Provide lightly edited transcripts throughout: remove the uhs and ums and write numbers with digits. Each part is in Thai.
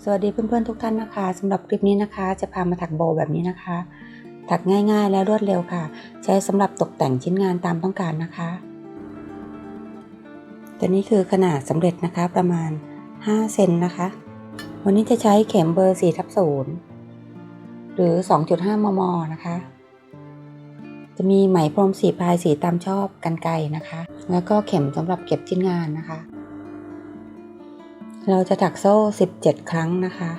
สวัสดีเพื่อนๆทุกท่านนะคะสำหรับคลิปนี้นะคะจะพามาถักโบแบบนี้นะคะถักง่ายๆและรวดเร็วค่ะใช้สำหรับตกแต่งชิ้นงานตามต้องการนะคะตัวนี้คือขนาดสำเร็จนะคะประมาณ5 เซนนะคะวันนี้จะใช้เข็มเบอร์ 4/0 หรือ 2.5 มมนะคะจะมีไหมพรม4 พายสีตามชอบกรรไกรนะคะแล้วก็เข็มสำหรับเก็บชิ้นงานนะคะเราจะถักโซ่17 ครั้งนะคะ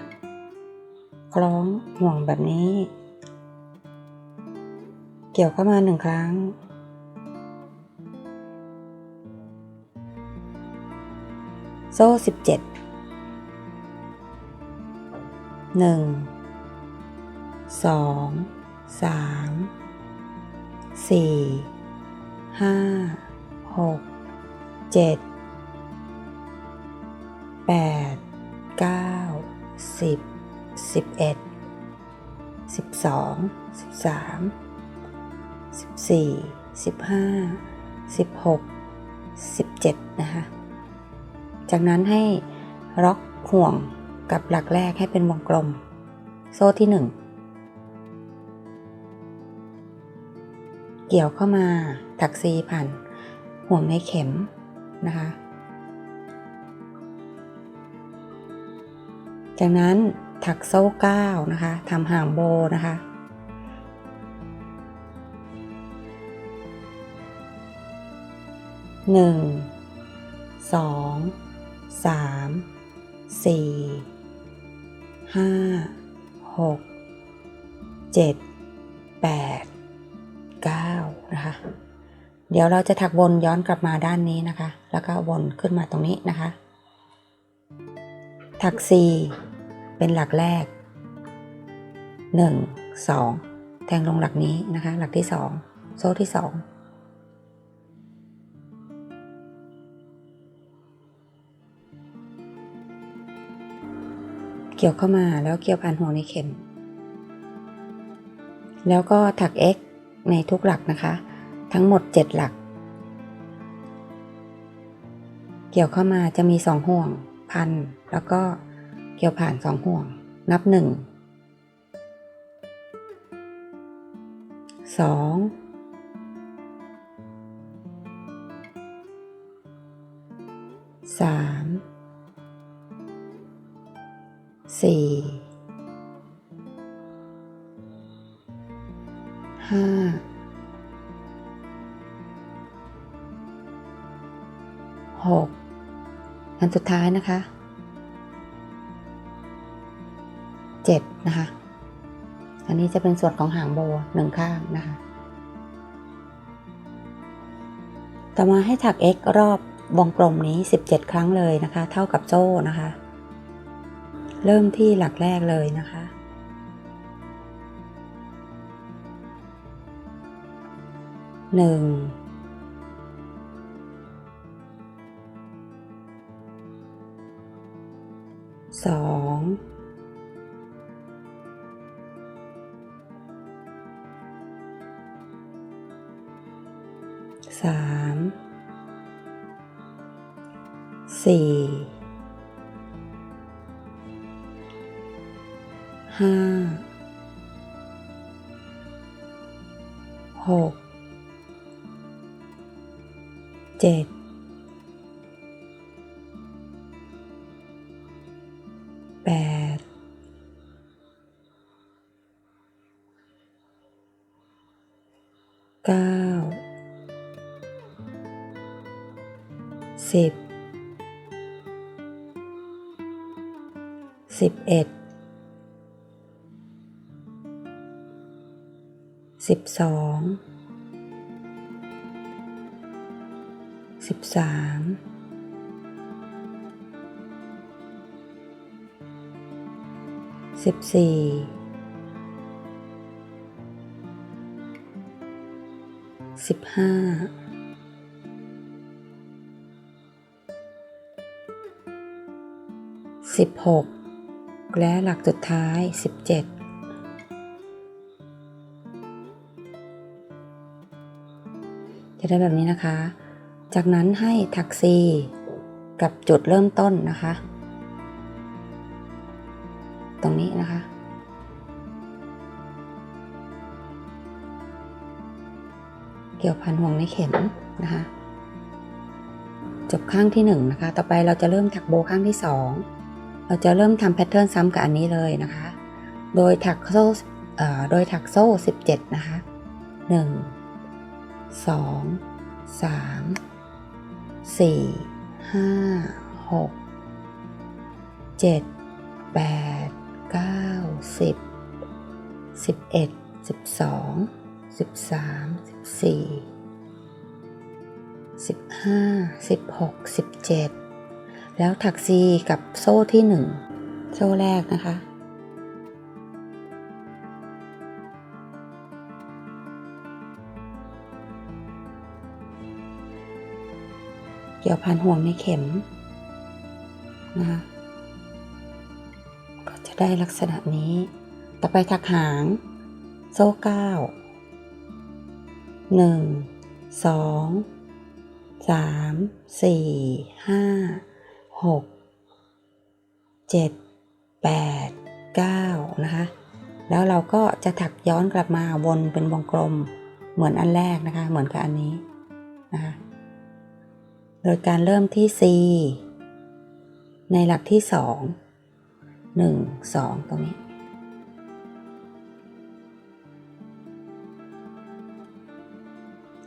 คล้องห่วงแบบนี้เกี่ยวเข้ามา1 ครั้งโซ่17 1 2 3 4 5 6 7 8 9 10 11 12 13 14 15 16 17นะคะจากนั้นให้ล็อกห่วงกับหลักแรกให้เป็นวงกลมโซ่ที่1เกี่ยวเข้ามาถักซีผ่านห่วงในเข็มนะคะจากนั้นถักโซ่9นะคะทำห่างโบนะคะ1 2 3 4 5 6 7 8 9นะคะเดี๋ยวเราจะถักวนย้อนกลับมาด้านนี้นะคะแล้วก็วนขึ้นมาตรงนี้นะคะถัก4เป็นหลักแรก1 2แทงลงหลักนี้นะคะหลักที่2โซ่ที่2เกี่ยวเข้ามาแล้วเกี่ยวผ่านห่วงในเข็มแล้วก็ถัก X ในทุกหลักนะคะทั้งหมด7 หลักเกี่ยวเข้ามาจะมี2 ห่วงพันแล้วก็เกี่ยวผ่าน2 ห่วงนับ1 2 3 4 5 6อันสุดท้ายนะคะ7นะคะอันนี้จะเป็นส่วนของหางโบ1 ข้างนะคะต่อมาให้ถัก X รอบวงกลมนี้17 ครั้งเลยนะคะเท่ากับโซ่นะคะเริ่มที่หลักแรกเลยนะคะ1 2 3 4 5 6 7 8 9 10 11 12 13 14 15 16และหลักสุดท้าย17จะได้แบบนี้นะคะจากนั้นให้ถัก C กับจุดเริ่มต้นนะคะ ตรงนี้นะคะเกี่ยวพันห่วงในเข็มนะคะจบข้างที่1นะคะต่อไปเราจะเริ่มถักโบข้างที่2เราจะเริ่มทำแพทเทิร์นซ้ำกับอันนี้เลยนะคะโดยถักโซ่17นะคะ1 2 3 4 5 6 7 8 9 10 11 12 13 14 15 16 17แล้วถัก C กับโซ่ที่1โซ่แรกนะคะเกี่ยวพันห่วงในเข็มนะคะก็จะได้ลักษณะนี้ต่อไปถักหางโซ่9 1 2 3 4 5 6 7 8 9นะคะแล้วเราก็จะถักย้อนกลับมาวนเป็นวงกลมเหมือนอันแรกนะคะเหมือนกับอันนี้นะคะโดยการเริ่มที่ C ในหลักที่2 1 2ตรงนี้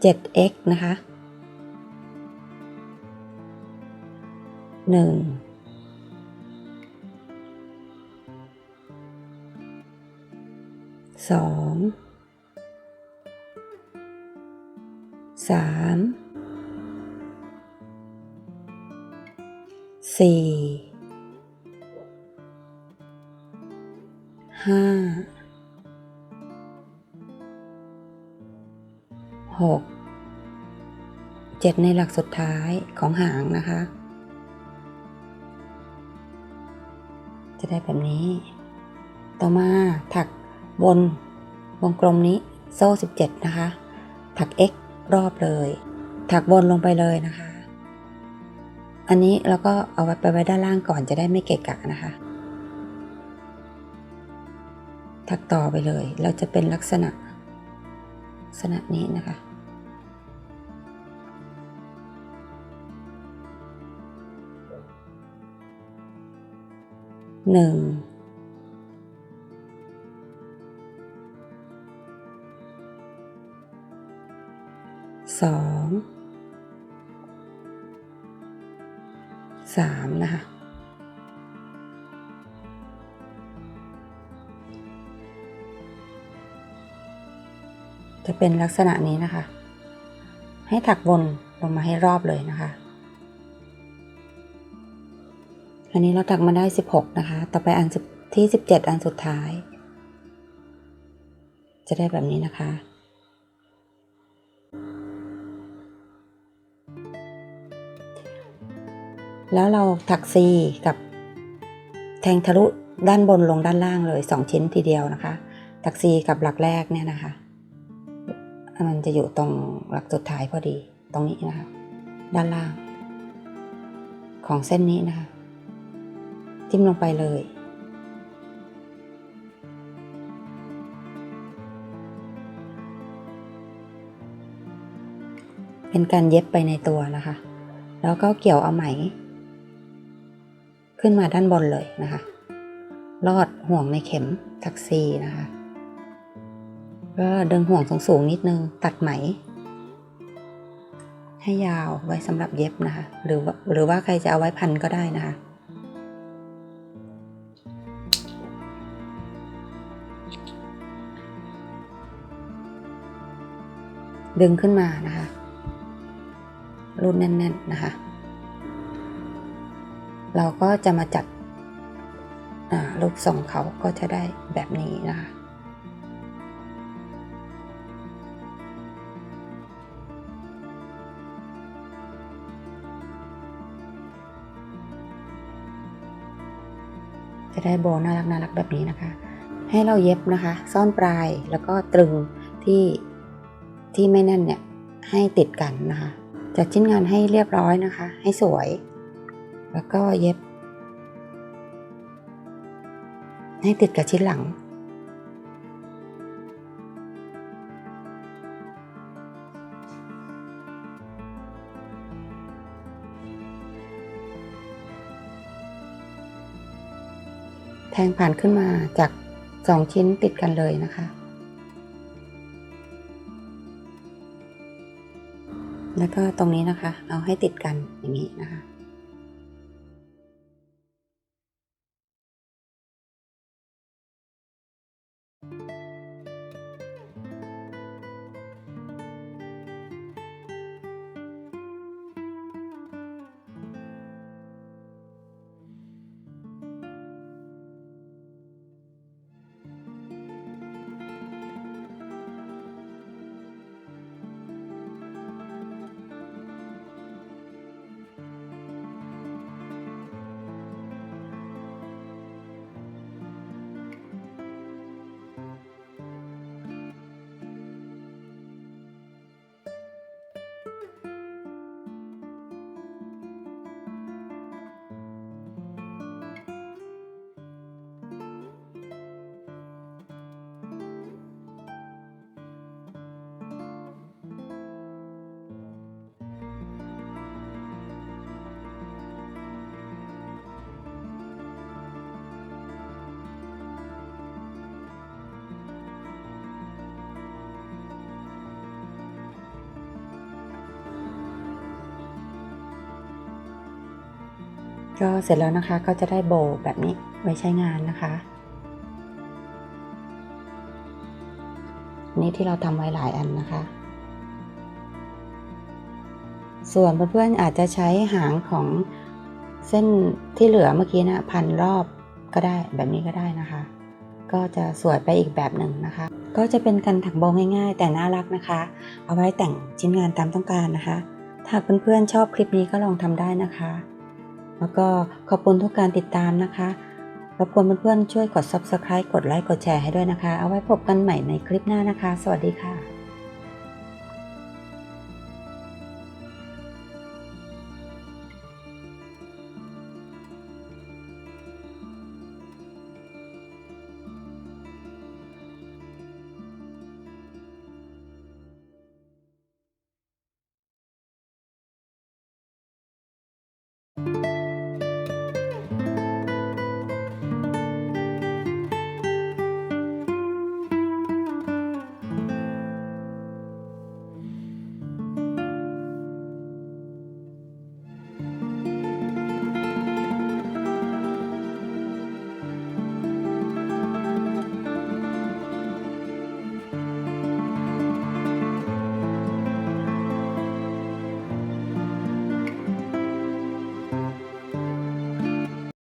7x นะคะ1 2 3 4 5 6 7ในหลักสุดท้ายของหางนะคะจะได้แบบนี้ต่อมาถักวนวงกลมนี้โซ่17นะคะถัก x รอบเลยถักวนลงไปเลยนะคะอันนี้เราก็เอาไปไว้ด้านล่างก่อนจะได้ไม่เกะกะนะคะถักต่อไปเลยเราจะเป็นลักษณะนี้นะคะ1 2 3 4 5 6 7นะคะจะเป็นลักษณะนี้นะคะให้ถักวนลงมาให้รอบเลยนะคะอันนี้เราถักมาได้16นะคะต่อไปอันที่17อันสุดท้ายจะได้แบบนี้นะคะแล้วเราถัก C กับแทงทะลุด้านบนลงด้านล่างเลย2ชิ้นทีเดียวนะคะถัก C กับหลักแรกเนี่ยนะคะมันจะอยู่ตรงหลักสุดท้ายพอดีตรงนี้นะคะด้านล่างของเส้นนี้นะคะจิ้มลงไปเลยเป็นการเย็บไปในตัวนะคะแล้วก็เกี่ยวเอาไหมขึ้นมาด้านบนเลยนะคะลอดห่วงในเข็มถัก Cนะคะก็ดึงห่วงสูงๆนิดนึงตัดไหมให้ยาวไว้สำหรับเย็บนะคะหรือว่าใครจะเอาไว้พันก็ได้นะคะดึงขึ้นมานะคะรูดแน่นๆนะคะเราก็จะมาจัดรูปทรงเขาก็จะได้แบบนี้นะคะจะได้โบน่ารักแบบนี้นะคะให้เราเย็บนะคะซ่อนปลายแล้วก็ตรึงที่ไม่แน่นเนี่ยให้ติดกันนะคะจัดชิ้นงานให้เรียบร้อยนะคะให้สวยแล้วก็เย็บ ให้ติดกับชิ้นหลังแทงผ่านขึ้นมาจาก2ชิ้นติดกันเลยนะคะแล้วก็ตรงนี้นะคะเอาให้ติดกันอย่างนี้นะคะก็เสร็จแล้วนะคะก็จะได้โบว์แบบนี้ไว้ใช้งานนะคะนี่ที่เราทำไว้หลายอันนะคะส่วนเพื่อนๆอาจจะใช้หางของเส้นที่เหลือเมื่อกี้นะพันรอบก็ได้แบบนี้ก็ได้นะคะก็จะสวยไปอีกแบบหนึ่งนะคะก็จะเป็นการถักโบว์ง่ายๆแต่น่ารักนะคะเอาไว้แต่งชิ้นงานตามต้องการนะคะถ้าเพื่อนๆชอบคลิปนี้ก็ลองทำได้นะคะแล้วก็ขอบคุณทุกการติดตามนะคะรบกวนเพื่อนๆช่วยกด Subscribe กดไลค์กดแชร์ให้ด้วยนะคะเอาไว้พบกันใหม่ในคลิปหน้านะคะสวัสดีค่ะ